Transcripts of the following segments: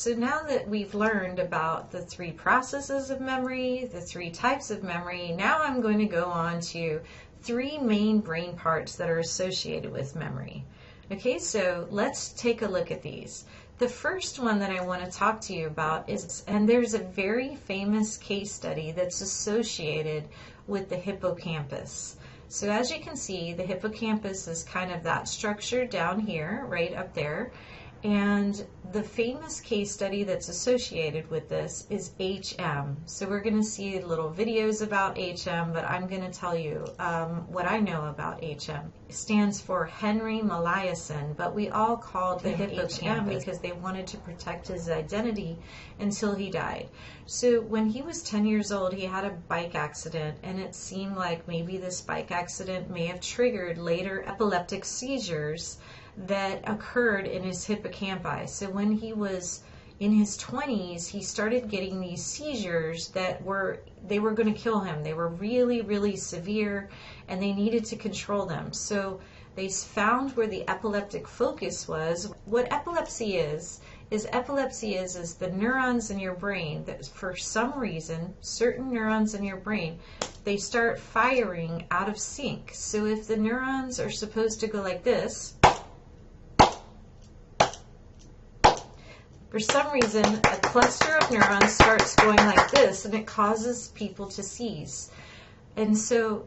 So now that we've learned about the three processes of memory, the three types of memory, now I'm going to go on to three main brain parts that are associated with memory. Okay, so let's take a look at these. The first one that I want to talk to you about is, and there's a very famous case study that's associated with the hippocampus. So as you can see, the hippocampus is kind of that structure down here, right up there. And the famous case study that's associated with this is HM. So we're going to see little videos about HM, but I'm going to tell you what I know about HM. It stands for Henry Molaison, but we all called him HM because they wanted to protect his identity until he died. So when he was 10 years old, he had a bike accident, and it seemed like maybe this bike accident may have triggered later epileptic seizures that occurred in his hippocampi. So when he was in his 20s, he started getting these seizures that were going to kill him. They were really, really severe, and they needed to control them. So they found where the epileptic focus was. What epilepsy is the neurons in your brain that for some reason, certain neurons in your brain, they start firing out of sync. So if the neurons are supposed to go like this, for some reason, a cluster of neurons starts going like this, and it causes people to seize. And so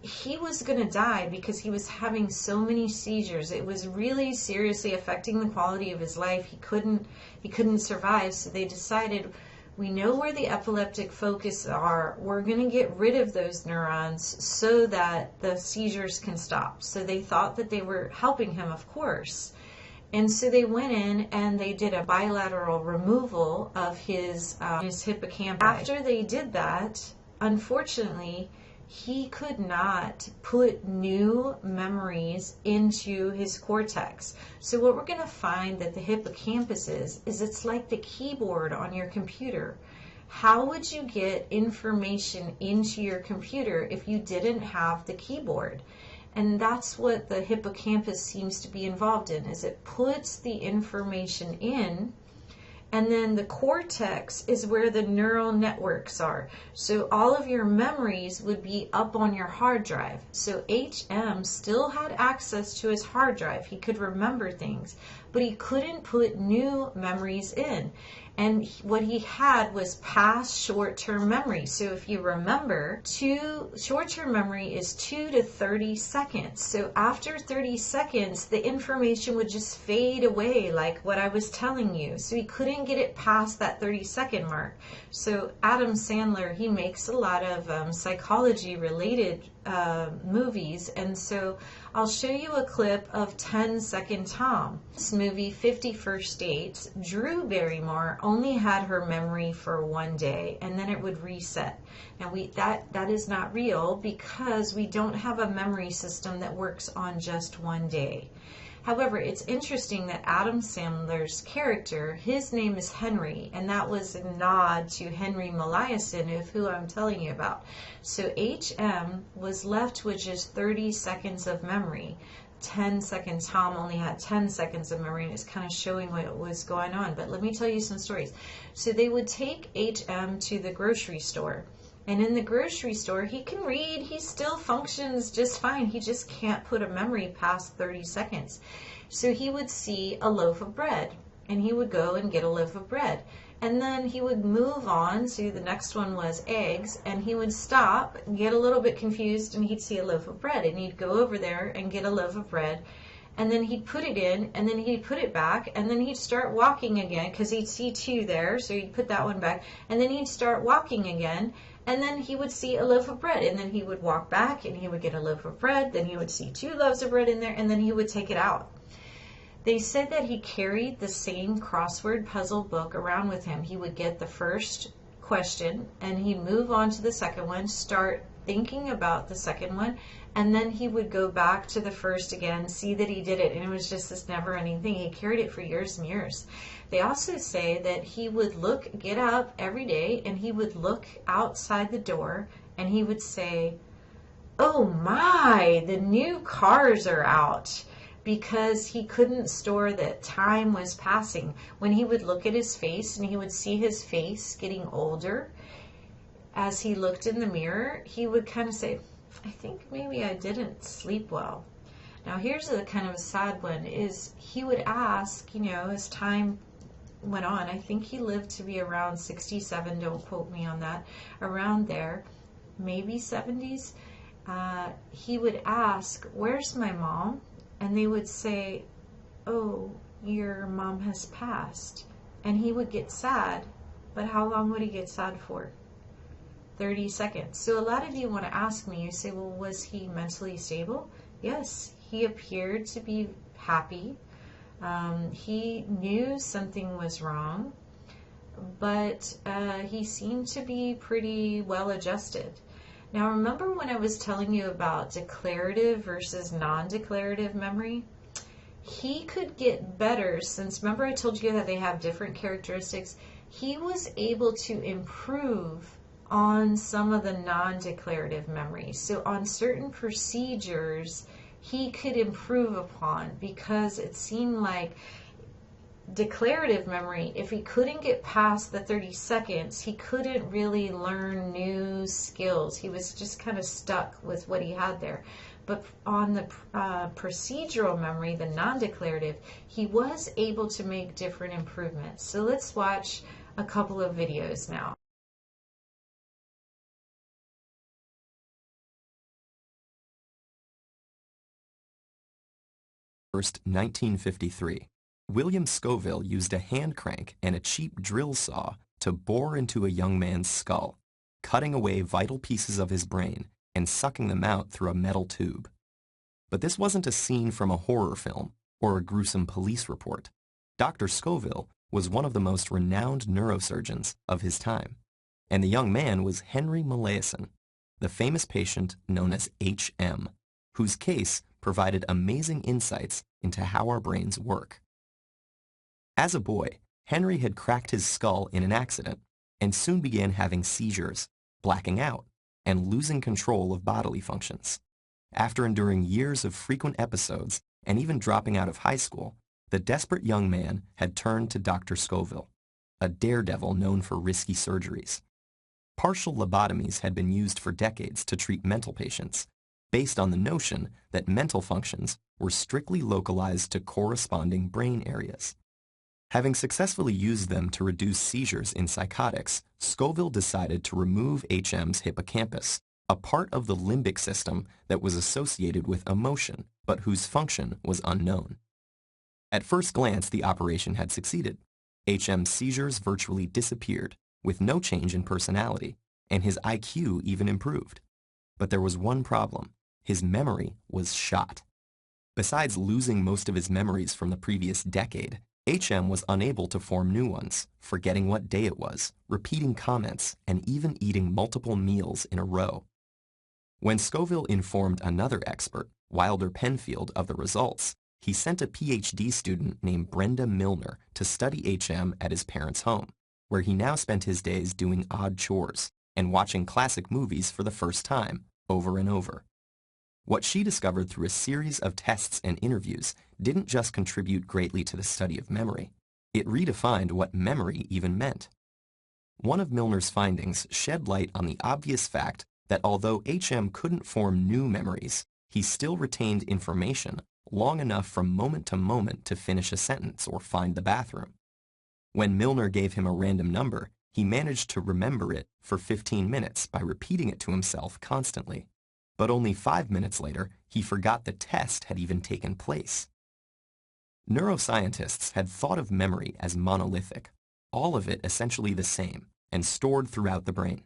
he was going to die because he was having so many seizures. It was really seriously affecting the quality of his life. He couldn't survive. So they decided, we know where the epileptic focus are. We're going to get rid of those neurons so that the seizures can stop. So they thought that they were helping him, of course. And so they went in and they did a bilateral removal of his hippocampi. After they did that, unfortunately, he could not put new memories into his cortex. So what we're going to find that the hippocampus is it's like the keyboard on your computer. How would you get information into your computer if you didn't have the keyboard? And that's what the hippocampus seems to be involved in, is it puts the information in, and then the cortex is where the neural networks are. So all of your memories would be up on your hard drive. So HM still had access to his hard drive. He could remember things, but he couldn't put new memories in. And what he had was past short-term memory. So if you remember, short-term memory is 2 to 30 seconds. So after 30 seconds, the information would just fade away, like what I was telling you. So he couldn't get it past that 30-second mark. So Adam Sandler, he makes a lot of psychology-related movies, and so I'll show you a clip of 10-Second Tom. This movie, 50 First Dates, Drew Barrymore only had her memory for one day, and then it would reset. Now that is not real, because we don't have a memory system that works on just one day. However, it's interesting that Adam Sandler's character, his name is Henry, and that was a nod to Henry Molaison, of who I'm telling you about. So HM was left with just 30 seconds of memory. 10 seconds, Tom only had 10 seconds of memory, and it's kind of showing what was going on. But let me tell you some stories. So they would take HM to the grocery store. And in the grocery store, he can read, he still functions just fine. He just can't put a memory past 30 seconds. So he would see a loaf of bread, and he would go and get a loaf of bread. And then he would move on to the next one was eggs, and he would stop, get a little bit confused, and he'd see a loaf of bread. And he'd go over there and get a loaf of bread. And then he'd put it in, and then he'd put it back, and then he'd start walking again, because he'd see two there, so he'd put that one back, and then he'd start walking again, and then he would see a loaf of bread, and then he would walk back, and he would get a loaf of bread, then he would see 2 loaves of bread in there, and then he would take it out. They said that he carried the same crossword puzzle book around with him. He would get the first question, and he'd move on to the second one, start thinking about the second one, and then he would go back to the first again, see that he did it, and it was just this never-ending thing. He carried it for years and years. They also say that he would get up every day, and he would look outside the door, and he would say, "Oh my, the new cars are out." because he couldn't store that time was passing. When he would look at his face and he would see his face getting older, as he looked in the mirror, he would kind of say, I think maybe I didn't sleep well. Now here's a kind of a sad one, is he would ask, as time went on, I think he lived to be around 67, don't quote me on that, around there, maybe 70s. He would ask, where's my mom? And they would say, oh, your mom has passed. And he would get sad. But how long would he get sad for? 30 seconds. So a lot of you want to ask me, you say, well, was he mentally stable? Yes, he appeared to be happy. He knew something was wrong, but he seemed to be pretty well adjusted. Now remember when I was telling you about declarative versus non-declarative memory? He could get better, since remember I told you that they have different characteristics. He was able to improve on some of the non-declarative memory. So on certain procedures, he could improve upon, because it seemed like declarative memory, if he couldn't get past the 30 seconds, he couldn't really learn new skills. He was just kind of stuck with what he had there. But on the procedural memory, the non-declarative, he was able to make different improvements. So let's watch a couple of videos now. First, 1953. William Scoville used a hand crank and a cheap drill saw to bore into a young man's skull, cutting away vital pieces of his brain and sucking them out through a metal tube. But this wasn't a scene from a horror film or a gruesome police report. Dr. Scoville was one of the most renowned neurosurgeons of his time, and the young man was Henry Molaison, the famous patient known as HM, whose case provided amazing insights into how our brains work. As a boy, Henry had cracked his skull in an accident and soon began having seizures, blacking out, and losing control of bodily functions. After enduring years of frequent episodes and even dropping out of high school, the desperate young man had turned to Dr. Scoville, a daredevil known for risky surgeries. Partial lobotomies had been used for decades to treat mental patients, based on the notion that mental functions were strictly localized to corresponding brain areas. Having successfully used them to reduce seizures in psychotics, Scoville decided to remove HM's hippocampus, a part of the limbic system that was associated with emotion, but whose function was unknown. At first glance, the operation had succeeded. HM's seizures virtually disappeared, with no change in personality, and his IQ even improved. But there was one problem. His memory was shot. Besides losing most of his memories from the previous decade, HM was unable to form new ones, forgetting what day it was, repeating comments, and even eating multiple meals in a row. When Scoville informed another expert, Wilder Penfield, of the results, he sent a PhD student named Brenda Milner to study HM at his parents' home, where he now spent his days doing odd chores and watching classic movies for the first time, over and over. What she discovered through a series of tests and interviews didn't just contribute greatly to the study of memory. It redefined what memory even meant. One of Milner's findings shed light on the obvious fact that although HM couldn't form new memories, he still retained information long enough from moment to moment to finish a sentence or find the bathroom. When Milner gave him a random number, he managed to remember it for 15 minutes by repeating it to himself constantly. But only 5 minutes later, he forgot the test had even taken place. Neuroscientists had thought of memory as monolithic, all of it essentially the same, and stored throughout the brain.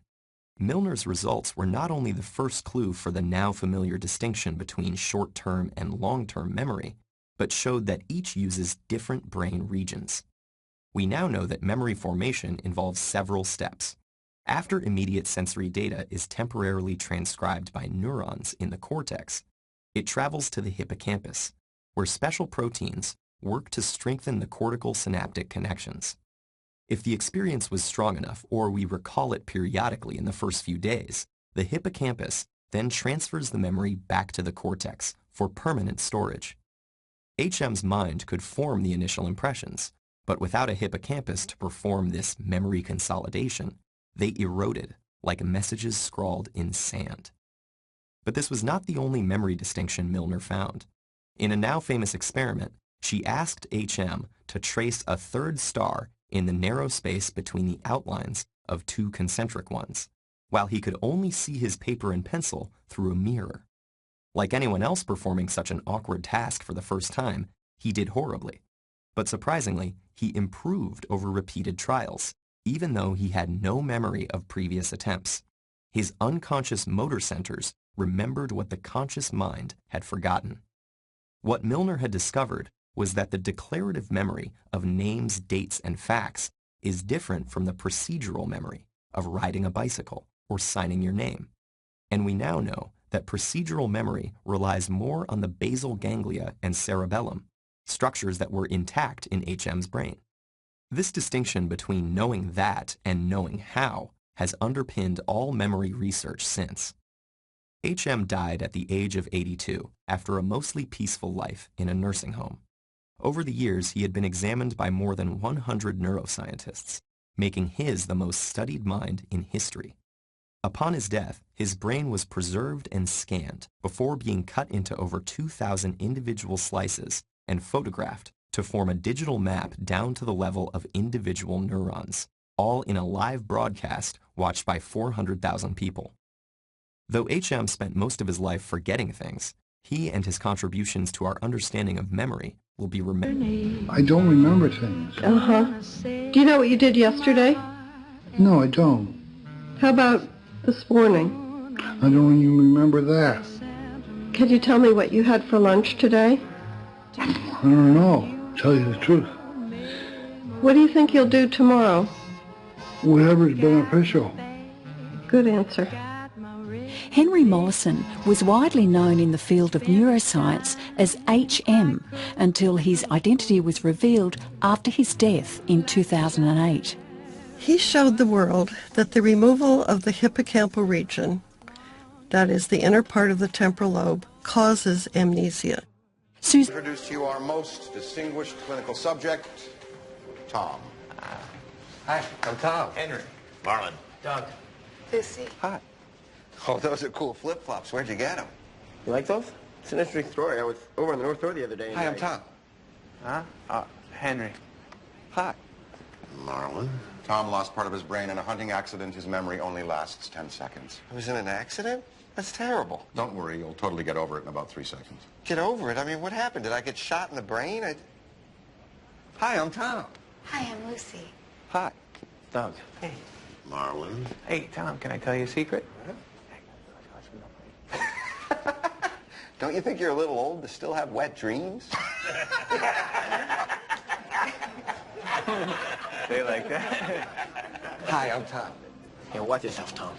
Milner's results were not only the first clue for the now familiar distinction between short-term and long-term memory, but showed that each uses different brain regions. We now know that memory formation involves several steps. After immediate sensory data is temporarily transcribed by neurons in the cortex, it travels to the hippocampus, where special proteins work to strengthen the cortical synaptic connections. If the experience was strong enough, or we recall it periodically in the first few days, the hippocampus then transfers the memory back to the cortex for permanent storage. H.M.'s mind could form the initial impressions, but without a hippocampus to perform this memory consolidation, they eroded like messages scrawled in sand. But this was not the only memory distinction Milner found. In a now famous experiment, she asked H.M. to trace a third star in the narrow space between the outlines of two concentric ones, while he could only see his paper and pencil through a mirror. Like anyone else performing such an awkward task for the first time, he did horribly. But surprisingly, he improved over repeated trials, even though he had no memory of previous attempts. His unconscious motor centers remembered what the conscious mind had forgotten. What Milner had discovered was that the declarative memory of names, dates, and facts is different from the procedural memory of riding a bicycle or signing your name. And we now know that procedural memory relies more on the basal ganglia and cerebellum, structures that were intact in H.M.'s brain. This distinction between knowing that and knowing how has underpinned all memory research since. H.M. died at the age of 82 after a mostly peaceful life in a nursing home. Over the years, he had been examined by more than 100 neuroscientists, making his the most studied mind in history. Upon his death, his brain was preserved and scanned before being cut into over 2,000 individual slices and photographed to form a digital map down to the level of individual neurons, all in a live broadcast watched by 400,000 people. Though H.M. spent most of his life forgetting things, he and his contributions to our understanding of memory will be remembered. I don't remember things. Do you know what you did yesterday? No, I don't. How about this morning? I don't even remember that. Can you tell me what you had for lunch today? I don't know, tell you the truth. What do you think you'll do tomorrow? Whatever's beneficial. Good answer. Henry Mollison was widely known in the field of neuroscience as HM until his identity was revealed after his death in 2008. He showed the world that the removal of the hippocampal region, that is the inner part of the temporal lobe, causes amnesia. Susan. Introduce to you our most distinguished clinical subject, Tom. Hi, I'm Tom. Henry. Marlon. Doug. Lucy. Hi. Oh, those are cool flip-flops. Where'd you get them? You like those? It's an interesting story. I was over on the North Shore the other day. Hi, I'm Tom. Huh? Henry. Hi. Marlon. Tom lost part of his brain in a hunting accident. His memory only lasts 10 seconds. I was in an accident? That's terrible. Don't worry, you'll totally get over it in about 3 seconds. Get over it? I mean, what happened? Did I get shot in the brain? Hi, I'm Tom. Hi, I'm Lucy. Hi. Doug. Hey. Marlon. Hey, Tom, can I tell you a secret? Don't you think you're a little old to still have wet dreams? They like that? Hi, I'm Tom. Yeah, watch yourself, Tom.